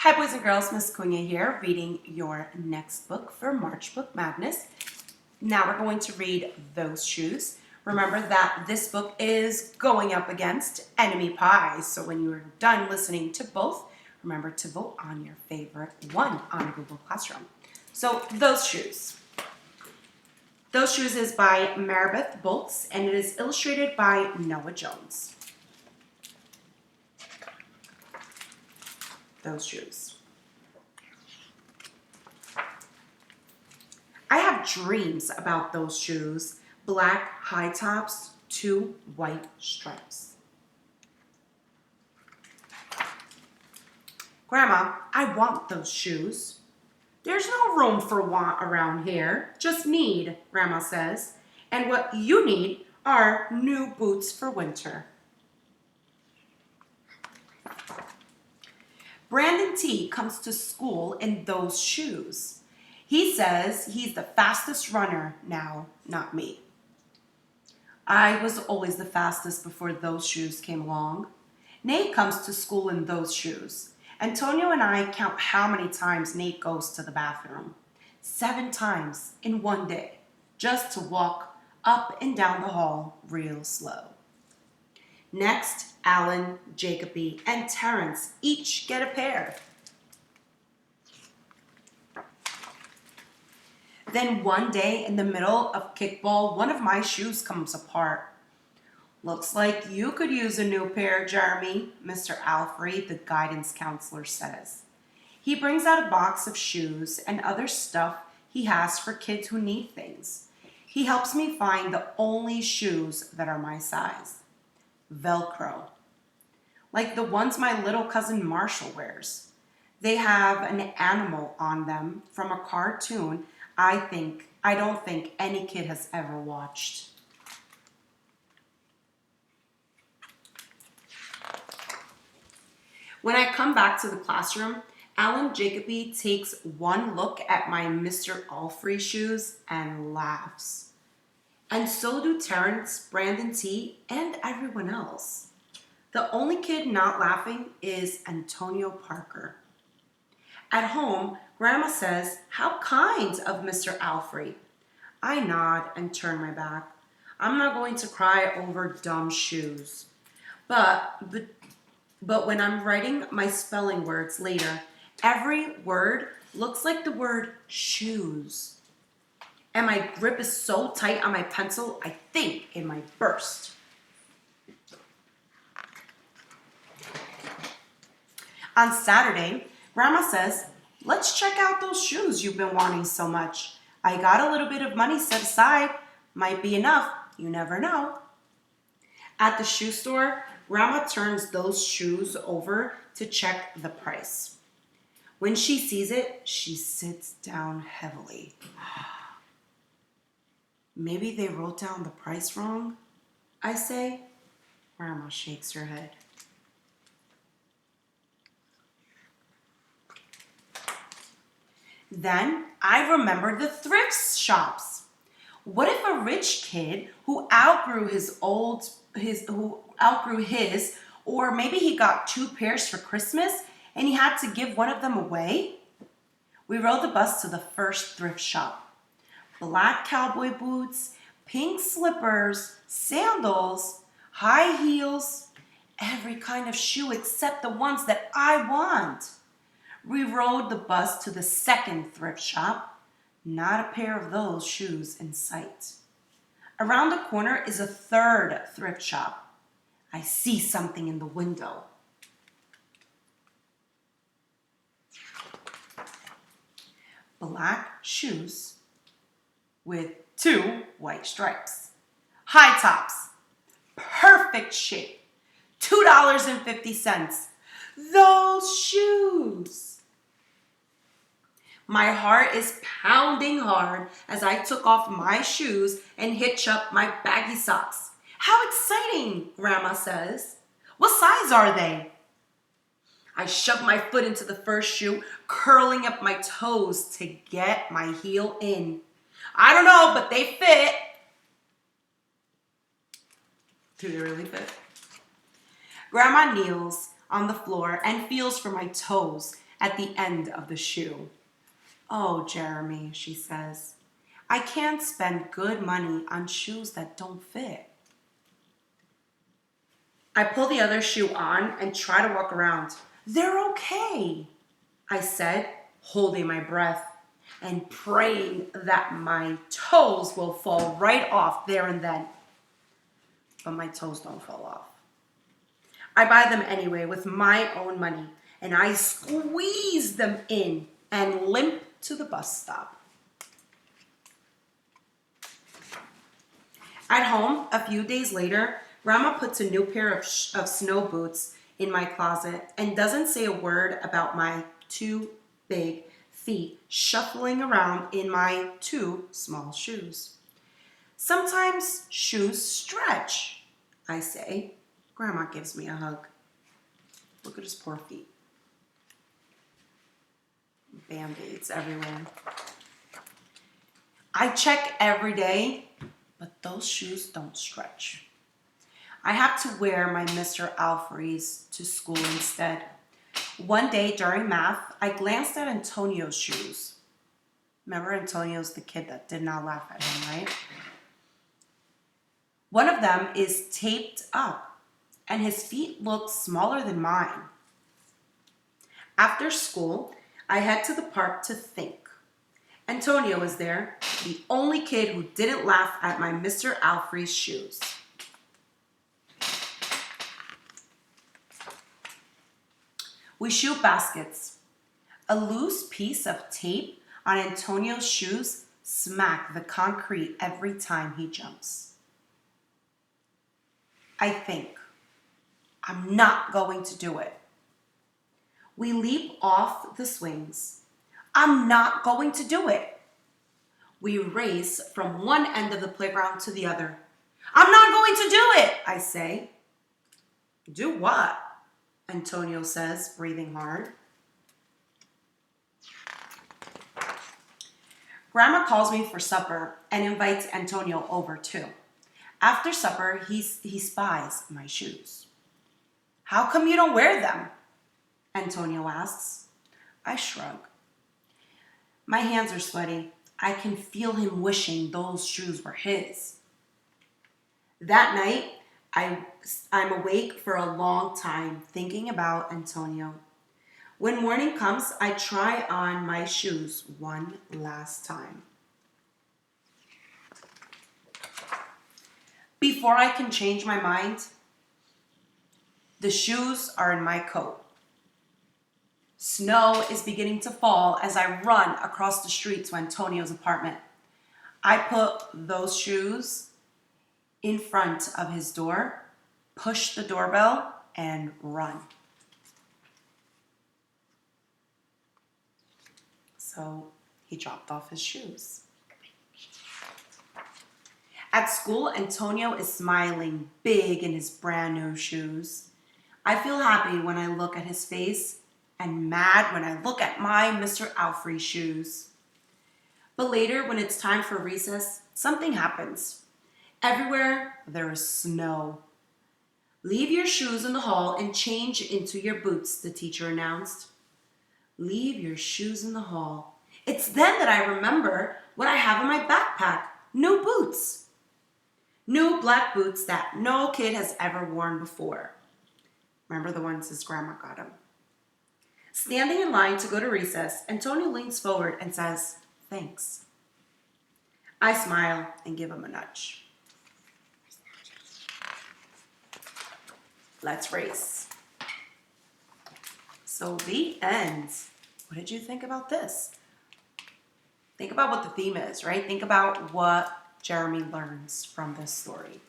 Hi boys and girls, Miss Cunha here, reading your next book for March Book Madness. Now we're going to read Those Shoes. Remember that this book is going up against Enemy Pie, so when you're done listening to both, remember to vote on your favorite one on Google Classroom. So, Those Shoes. Those Shoes is by Maribeth Boltz, and it is illustrated by Noah Jones. Those shoes. I have dreams about those shoes. Black high tops, 2 white stripes. Grandma, I want those shoes. There's no room for want around here, just need, Grandma says. And what you need are new boots for winter. Brandon T comes to school in those shoes. He says he's the fastest runner now, not me. I was always the fastest before those shoes came along. Nate comes to school in those shoes. Antonio and I count how many times Nate goes to the bathroom. 7 times in one day, just to walk up and down the hall real slow. Next, Alan, Jacoby, and Terrence each get a pair. Then one day in the middle of kickball, one of my shoes comes apart. Looks like you could use a new pair, Jeremy, Mr. Alfrey, the guidance counselor, says. He brings out a box of shoes and other stuff he has for kids who need things. He helps me find the only shoes that are my size. Velcro. Like the ones my little cousin Marshall wears. They have an animal on them from a cartoon I don't think any kid has ever watched. When I come back to the classroom, Alan Jacoby takes one look at my Mr. Alfrey shoes and laughs. And so do Terrence, Brandon T, and everyone else. The only kid not laughing is Antonio Parker. At home, Grandma says, "How kind of Mr. Alfrey." I nod and turn my back. I'm not going to cry over dumb shoes. But when I'm writing my spelling words later, every word looks like the word shoes. And my grip is so tight on my pencil, I think it might burst. On Saturday, Grandma says, "Let's check out those shoes you've been wanting so much. I got a little bit of money set aside. Might be enough, you never know." At the shoe store, Grandma turns those shoes over to check the price. When she sees it, she sits down heavily. "Maybe they wrote down the price wrong," I say. Grandma shakes her head. Then I remember the thrift shops. What if a rich kid who outgrew his, or maybe he got 2 pairs for Christmas and he had to give one of them away? We rode the bus to the first thrift shop. Black cowboy boots, pink slippers, sandals, high heels, every kind of shoe except the ones that I want. We rode the bus to the second thrift shop. Not a pair of those shoes in sight. Around the corner is a third thrift shop. I see something in the window. Black shoes with 2 white stripes. High tops. Perfect shape. $2.50. Those shoes. My heart is pounding hard as I took off my shoes and hitch up my baggy socks. "How exciting," Grandma says. "What size are they?" I shove my foot into the first shoe, curling up my toes to get my heel in. "I don't know, but they fit." Do they really fit? Grandma kneels on the floor and feels for my toes at the end of the shoe. "Oh, Jeremy," she says, "I can't spend good money on shoes that don't fit." I pull the other shoe on and try to walk around. "They're okay," I said, holding my breath and praying that my toes will fall right off there and then. But my toes don't fall off. I buy them anyway with my own money, and I squeeze them in and limp to the bus stop. At home, a few days later, Grandma puts a new pair of snow boots in my closet and doesn't say a word about my two big feet shuffling around in my two small shoes. "Sometimes shoes stretch," I say. Grandma gives me a hug. Look at his poor feet. Band-aids everywhere. I check every day, but those shoes don't stretch. I have to wear my Mr. Alfrey's to school instead. One day during math, I glanced at Antonio's shoes. Remember, Antonio's the kid that did not laugh at him, right? One of them is taped up, and his feet look smaller than mine. After school, I head to the park to think. Antonio is there, the only kid who didn't laugh at my Mr. Alfrey's shoes. We shoot baskets. A loose piece of tape on Antonio's shoes smack the concrete every time he jumps. I think, I'm not going to do it. We leap off the swings. I'm not going to do it. We race from one end of the playground to the other. I'm not going to do it, I say. Do what? Antonio says, breathing hard. Grandma calls me for supper and invites Antonio over too. After supper, he spies my shoes. "How come you don't wear them?" Antonio asks. I shrug. My hands are sweaty. I can feel him wishing those shoes were his. That night, I'm awake for a long time thinking about Antonio. When morning comes, I try on my shoes one last time. Before I can change my mind, the shoes are in my coat. Snow is beginning to fall as I run across the street to Antonio's apartment. I put those shoes in front of his door, push the doorbell, and run. So he dropped off his shoes. At school, Antonio is smiling big in his brand new shoes. I feel happy when I look at his face and mad when I look at my Mr. Alfrey shoes. But later, when it's time for recess, something happens. Everywhere there is snow. "Leave your shoes in the hall and change into your boots," the teacher announced. Leave your shoes in the hall. It's then that I remember what I have in my backpack. New boots. New black boots that no kid has ever worn before. Remember the ones his grandma got him. Standing in line to go to recess, Antonio leans forward and says, "Thanks." I smile and give him a nudge. Let's race. So the end. What did you think about this? Think about what the theme is, right? Think about what Jeremy learns from this story.